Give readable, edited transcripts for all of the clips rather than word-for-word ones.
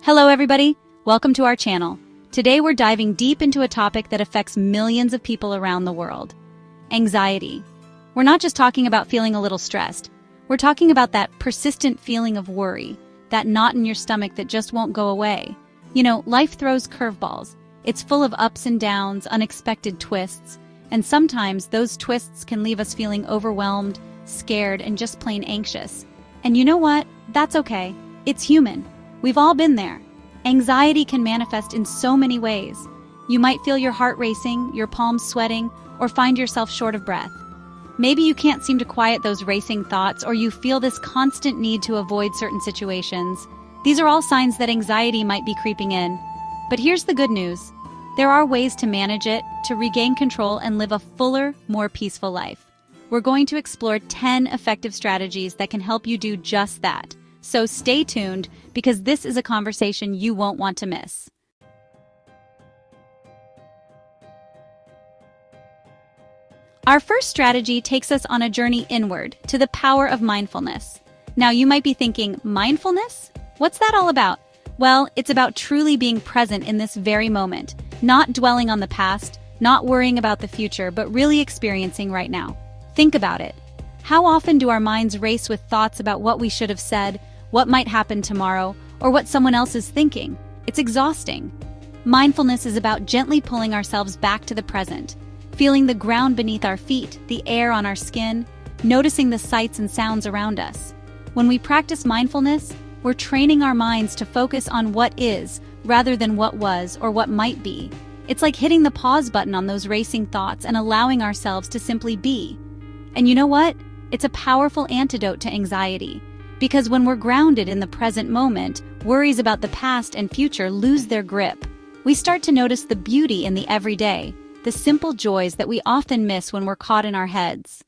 Hello everybody, welcome to our channel. Today we're diving deep into a topic that affects millions of people around the world. Anxiety. We're not just talking about feeling a little stressed. We're talking about that persistent feeling of worry, that knot in your stomach that just won't go away. You know, life throws curveballs. It's full of ups and downs, unexpected twists, and sometimes those twists can leave us feeling overwhelmed, scared, and just plain anxious. And you know what? That's okay. It's human. We've all been there. Anxiety can manifest in so many ways. You might feel your heart racing, your palms sweating, or find yourself short of breath. Maybe you can't seem to quiet those racing thoughts, or you feel this constant need to avoid certain situations. These are all signs that anxiety might be creeping in. But here's the good news. There are ways to manage it, to regain control and live a fuller, more peaceful life. We're going to explore 10 effective strategies that can help you do just that. So stay tuned, because this is a conversation you won't want to miss. Our first strategy takes us on a journey inward to the power of mindfulness. Now you might be thinking, mindfulness? What's that all about? Well, it's about truly being present in this very moment, not dwelling on the past, not worrying about the future, but really experiencing right now. Think about it. How often do our minds race with thoughts about what we should have said, what might happen tomorrow, or what someone else is thinking? It's exhausting. Mindfulness is about gently pulling ourselves back to the present, feeling the ground beneath our feet, the air on our skin, noticing the sights and sounds around us. When we practice mindfulness, we're training our minds to focus on what is, rather than what was or what might be. It's like hitting the pause button on those racing thoughts and allowing ourselves to simply be. And you know what? It's a powerful antidote to anxiety. Because when we're grounded in the present moment, worries about the past and future lose their grip. We start to notice the beauty in the everyday, the simple joys that we often miss when we're caught in our heads.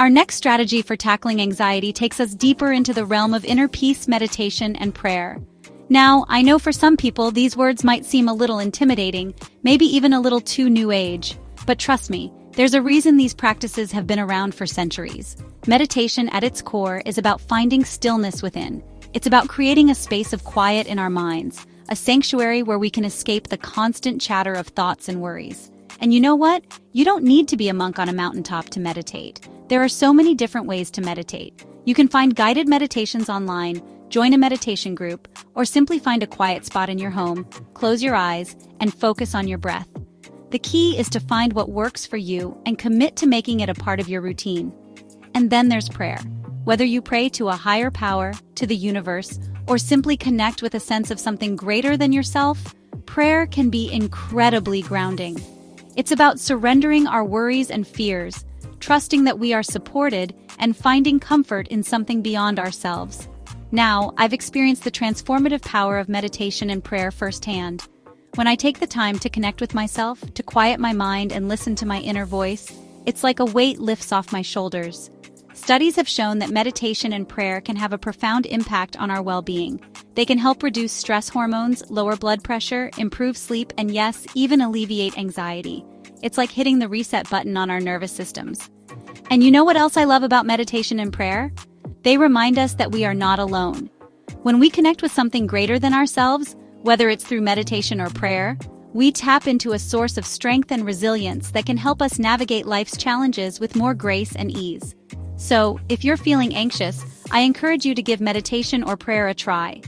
Our next strategy for tackling anxiety takes us deeper into the realm of inner peace, meditation, and prayer. Now, I know for some people these words might seem a little intimidating, maybe even a little too new age, but trust me, there's a reason these practices have been around for centuries. Meditation at its core is about finding stillness within. It's about creating a space of quiet in our minds, a sanctuary where we can escape the constant chatter of thoughts and worries. And you know what? You don't need to be a monk on a mountaintop to meditate. There are so many different ways to meditate. You can find guided meditations online, join a meditation group, or simply find a quiet spot in your home, close your eyes, and focus on your breath. The key is to find what works for you and commit to making it a part of your routine. And then there's prayer. Whether you pray to a higher power, to the universe, or simply connect with a sense of something greater than yourself, prayer can be incredibly grounding. It's about surrendering our worries and fears, trusting that we are supported, and finding comfort in something beyond ourselves. Now, I've experienced the transformative power of meditation and prayer firsthand. When I take the time to connect with myself, to quiet my mind and listen to my inner voice, it's like a weight lifts off my shoulders. Studies have shown that meditation and prayer can have a profound impact on our well-being. They can help reduce stress hormones, lower blood pressure, improve sleep, and yes, even alleviate anxiety. It's like hitting the reset button on our nervous systems. And you know what else I love about meditation and prayer? They remind us that we are not alone. When we connect with something greater than ourselves, whether it's through meditation or prayer, we tap into a source of strength and resilience that can help us navigate life's challenges with more grace and ease. So, if you're feeling anxious, I encourage you to give meditation or prayer a try.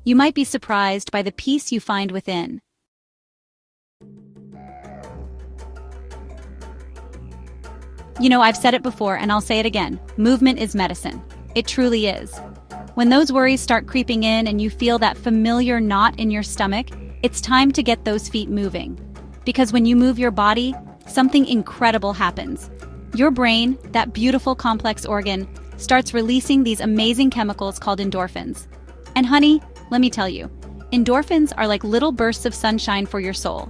You might be surprised by the peace you find within. You know, I've said it before and I'll say it again. Movement is medicine. It truly is. When those worries start creeping in and you feel that familiar knot in your stomach, it's time to get those feet moving. Because when you move your body, something incredible happens. Your brain, that beautiful complex organ, starts releasing these amazing chemicals called endorphins. And honey, let me tell you, endorphins are like little bursts of sunshine for your soul.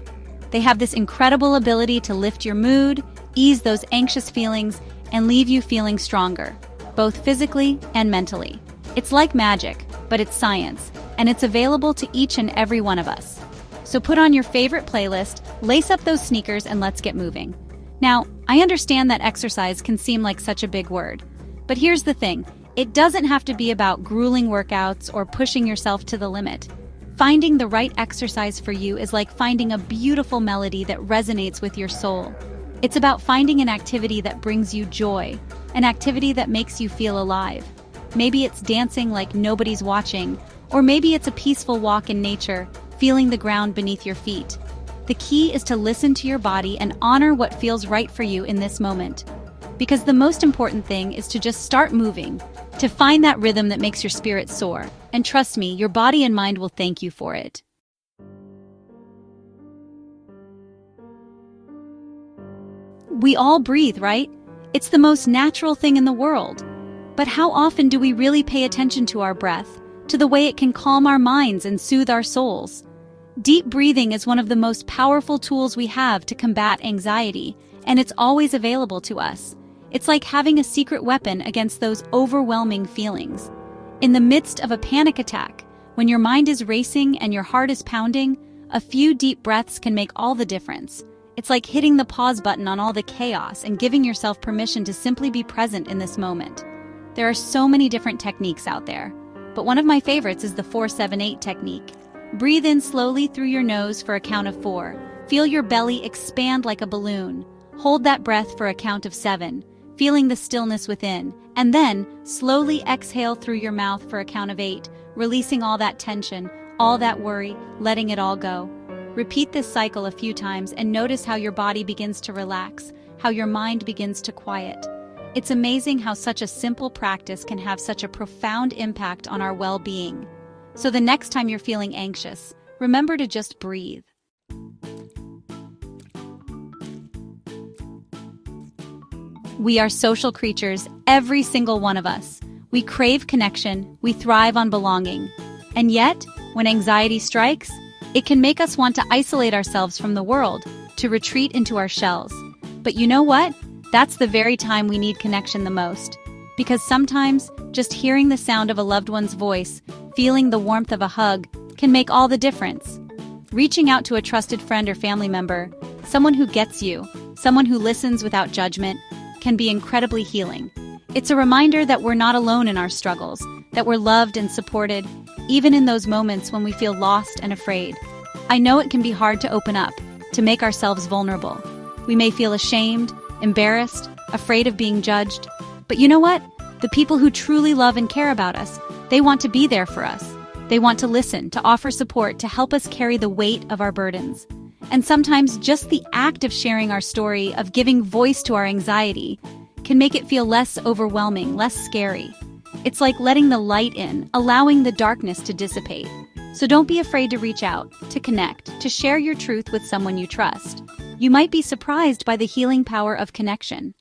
They have this incredible ability to lift your mood, ease those anxious feelings, and leave you feeling stronger, both physically and mentally. It's like magic, but it's science, and it's available to each and every one of us. So put on your favorite playlist, lace up those sneakers, and let's get moving. Now, I understand that exercise can seem like such a big word, but here's the thing. It doesn't have to be about grueling workouts or pushing yourself to the limit. Finding the right exercise for you is like finding a beautiful melody that resonates with your soul. It's about finding an activity that brings you joy, an activity that makes you feel alive. Maybe it's dancing like nobody's watching, or maybe it's a peaceful walk in nature, feeling the ground beneath your feet. The key is to listen to your body and honor what feels right for you in this moment. Because the most important thing is to just start moving, to find that rhythm that makes your spirit soar. And trust me, your body and mind will thank you for it. We all breathe, right? It's the most natural thing in the world. But how often do we really pay attention to our breath, to the way it can calm our minds and soothe our souls? Deep breathing is one of the most powerful tools we have to combat anxiety, and it's always available to us. It's like having a secret weapon against those overwhelming feelings. In the midst of a panic attack, when your mind is racing and your heart is pounding, a few deep breaths can make all the difference. It's like hitting the pause button on all the chaos and giving yourself permission to simply be present in this moment. There are so many different techniques out there, but one of my favorites is the 4-7-8 technique. Breathe in slowly through your nose for a count of 4. Feel your belly expand like a balloon. Hold that breath for a count of 7, feeling the stillness within, and then slowly exhale through your mouth for a count of 8, releasing all that tension, all that worry, letting it all go. Repeat this cycle a few times and notice how your body begins to relax, how your mind begins to quiet. It's amazing how such a simple practice can have such a profound impact on our well-being. So the next time you're feeling anxious, remember to just breathe. We are social creatures, every single one of us. We crave connection, we thrive on belonging. And yet, when anxiety strikes, it can make us want to isolate ourselves from the world, to retreat into our shells. But you know what? That's the very time we need connection the most. Because sometimes, just hearing the sound of a loved one's voice, feeling the warmth of a hug, can make all the difference. Reaching out to a trusted friend or family member, someone who gets you, someone who listens without judgment, can be incredibly healing. It's a reminder that we're not alone in our struggles, that we're loved and supported, even in those moments when we feel lost and afraid. I know it can be hard to open up, to make ourselves vulnerable. We may feel ashamed, embarrassed, afraid of being judged. But you know what? The people who truly love and care about us, they want to be there for us. They want to listen, to offer support, to help us carry the weight of our burdens. And sometimes just the act of sharing our story, of giving voice to our anxiety, can make it feel less overwhelming, less scary. It's like letting the light in, allowing the darkness to dissipate. So don't be afraid to reach out, to connect, to share your truth with someone you trust. You might be surprised by the healing power of connection.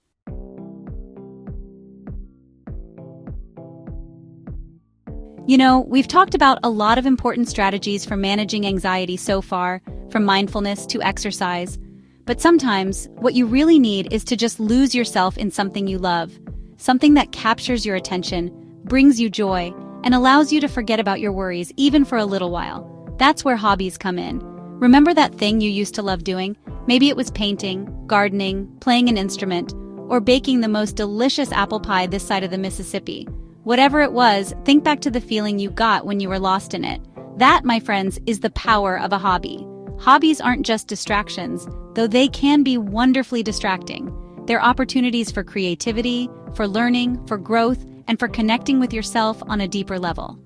You know, we've talked about a lot of important strategies for managing anxiety so far, from mindfulness to exercise. But sometimes, what you really need is to just lose yourself in something you love, something that captures your attention, brings you joy, and allows you to forget about your worries even for a little while. That's where hobbies come in. Remember that thing you used to love doing? Maybe it was painting, gardening, playing an instrument, or baking the most delicious apple pie this side of the Mississippi. Whatever it was, think back to the feeling you got when you were lost in it. That, my friends, is the power of a hobby. Hobbies aren't just distractions, though they can be wonderfully distracting. They're opportunities for creativity, for learning, for growth, and for connecting with yourself on a deeper level.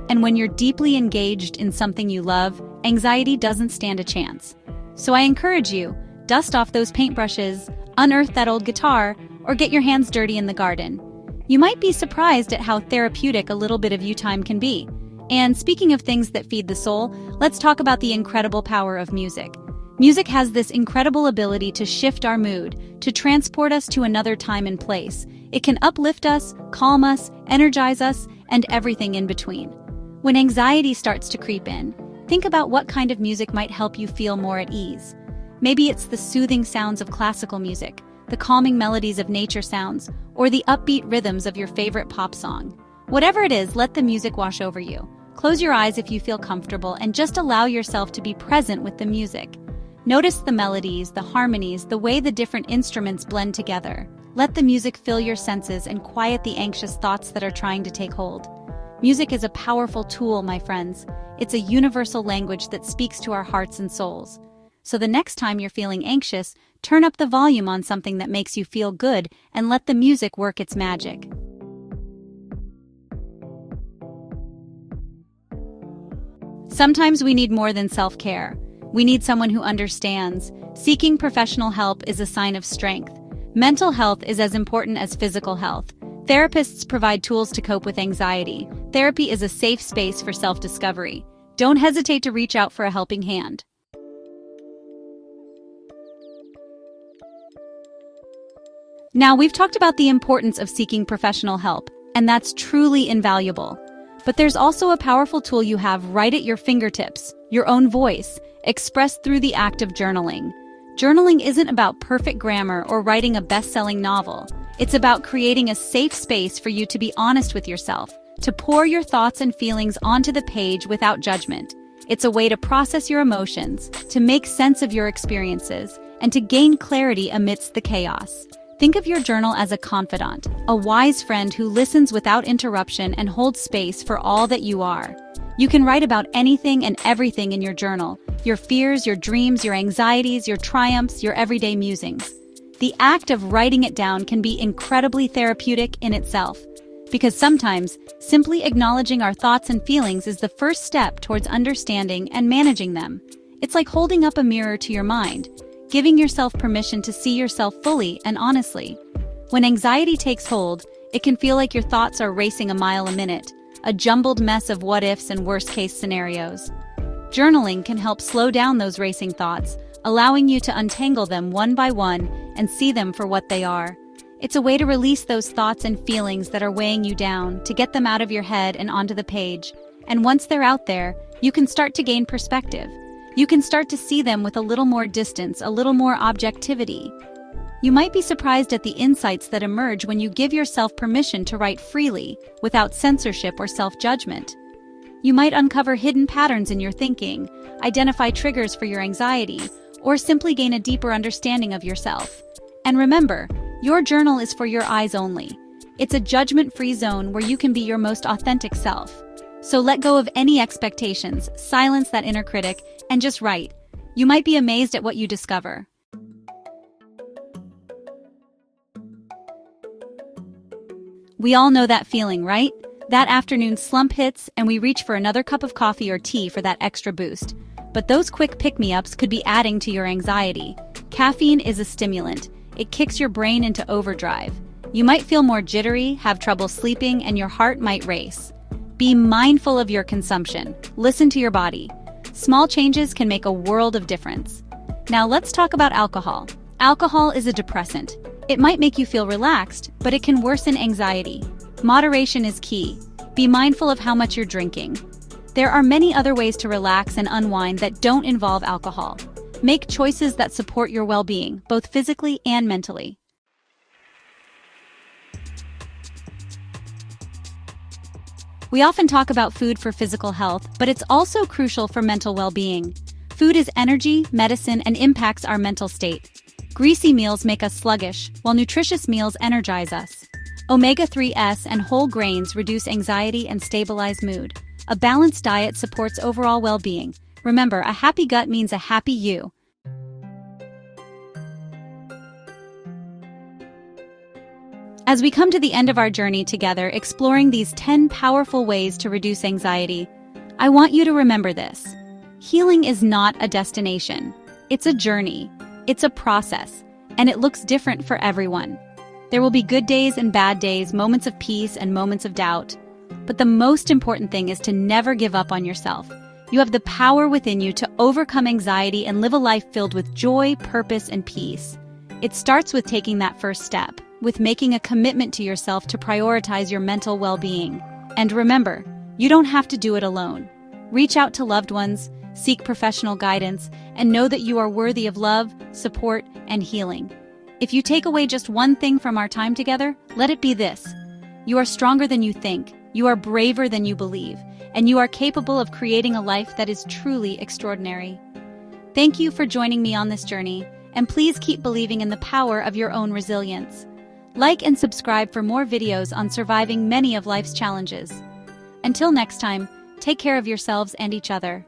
And when you're deeply engaged in something you love, anxiety doesn't stand a chance. So I encourage you, dust off those paintbrushes, unearth that old guitar, or get your hands dirty in the garden. You might be surprised at how therapeutic a little bit of you time can be. And speaking of things that feed the soul, let's talk about the incredible power of music. Music has this incredible ability to shift our mood, to transport us to another time and place. It can uplift us, calm us, energize us, and everything in between. When anxiety starts to creep in, think about what kind of music might help you feel more at ease. Maybe it's the soothing sounds of classical music, the calming melodies of nature sounds, or the upbeat rhythms of your favorite pop song. Whatever it is, let the music wash over you. Close your eyes if you feel comfortable and just allow yourself to be present with the music. Notice the melodies, the harmonies, the way the different instruments blend together. Let the music fill your senses and quiet the anxious thoughts that are trying to take hold. Music is a powerful tool, my friends. It's a universal language that speaks to our hearts and souls. So the next time you're feeling anxious, turn up the volume on something that makes you feel good and let the music work its magic. Sometimes we need more than self-care. We need someone who understands. Seeking professional help is a sign of strength. Mental health is as important as physical health. Therapists provide tools to cope with anxiety. Therapy is a safe space for self-discovery. Don't hesitate to reach out for a helping hand. Now, we've talked about the importance of seeking professional help, and that's truly invaluable. But there's also a powerful tool you have right at your fingertips, your own voice, expressed through the act of journaling. Journaling isn't about perfect grammar or writing a best-selling novel. It's about creating a safe space for you to be honest with yourself, to pour your thoughts and feelings onto the page without judgment. It's a way to process your emotions, to make sense of your experiences, and to gain clarity amidst the chaos. Think of your journal as a confidant, a wise friend who listens without interruption and holds space for all that you are. You can write about anything and everything in your journal: your fears, your dreams, your anxieties, your triumphs, your everyday musings. The act of writing it down can be incredibly therapeutic in itself, because sometimes simply acknowledging our thoughts and feelings is the first step towards understanding and managing them. It's like holding up a mirror to your mind, giving yourself permission to see yourself fully and honestly. When anxiety takes hold, it can feel like your thoughts are racing a mile a minute, a jumbled mess of what-ifs and worst-case scenarios. Journaling can help slow down those racing thoughts, allowing you to untangle them one by one and see them for what they are. It's a way to release those thoughts and feelings that are weighing you down, to get them out of your head and onto the page. And once they're out there, you can start to gain perspective. You can start to see them with a little more distance, a little more objectivity. You might be surprised at the insights that emerge when you give yourself permission to write freely, without censorship or self-judgment. You might uncover hidden patterns in your thinking, identify triggers for your anxiety, or simply gain a deeper understanding of yourself. And remember, your journal is for your eyes only. It's a judgment-free zone where you can be your most authentic self. So let go of any expectations, silence that inner critic, and just write. You might be amazed at what you discover. We all know that feeling, right? That afternoon slump hits, and we reach for another cup of coffee or tea for that extra boost. But those quick pick-me-ups could be adding to your anxiety. Caffeine is a stimulant. It kicks your brain into overdrive. You might feel more jittery, have trouble sleeping, and your heart might race. Be mindful of your consumption. Listen to your body. Small changes can make a world of difference. Now let's talk about alcohol. Alcohol is a depressant. It might make you feel relaxed, but it can worsen anxiety. Moderation is key. Be mindful of how much you're drinking. There are many other ways to relax and unwind that don't involve alcohol. Make choices that support your well-being, both physically and mentally. We often talk about food for physical health, but it's also crucial for mental well-being. Food is energy, medicine, and impacts our mental state. Greasy meals make us sluggish, while nutritious meals energize us. Omega-3s and whole grains reduce anxiety and stabilize mood. A balanced diet supports overall well-being. Remember, a happy gut means a happy you. As we come to the end of our journey together exploring these 10 powerful ways to reduce anxiety, I want you to remember this. Healing is not a destination. It's a journey. It's a process, and it looks different for everyone. There will be good days and bad days, moments of peace and moments of doubt. But the most important thing is to never give up on yourself. You have the power within you to overcome anxiety and live a life filled with joy, purpose, and peace. It starts with taking that first step, with making a commitment to yourself to prioritize your mental well-being. And remember, you don't have to do it alone. Reach out to loved ones, seek professional guidance, and know that you are worthy of love, support, and healing. If you take away just one thing from our time together, let it be this. You are stronger than you think, you are braver than you believe, and you are capable of creating a life that is truly extraordinary. Thank you for joining me on this journey, and please keep believing in the power of your own resilience. Like and subscribe for more videos on surviving many of life's challenges. Until next time, take care of yourselves and each other.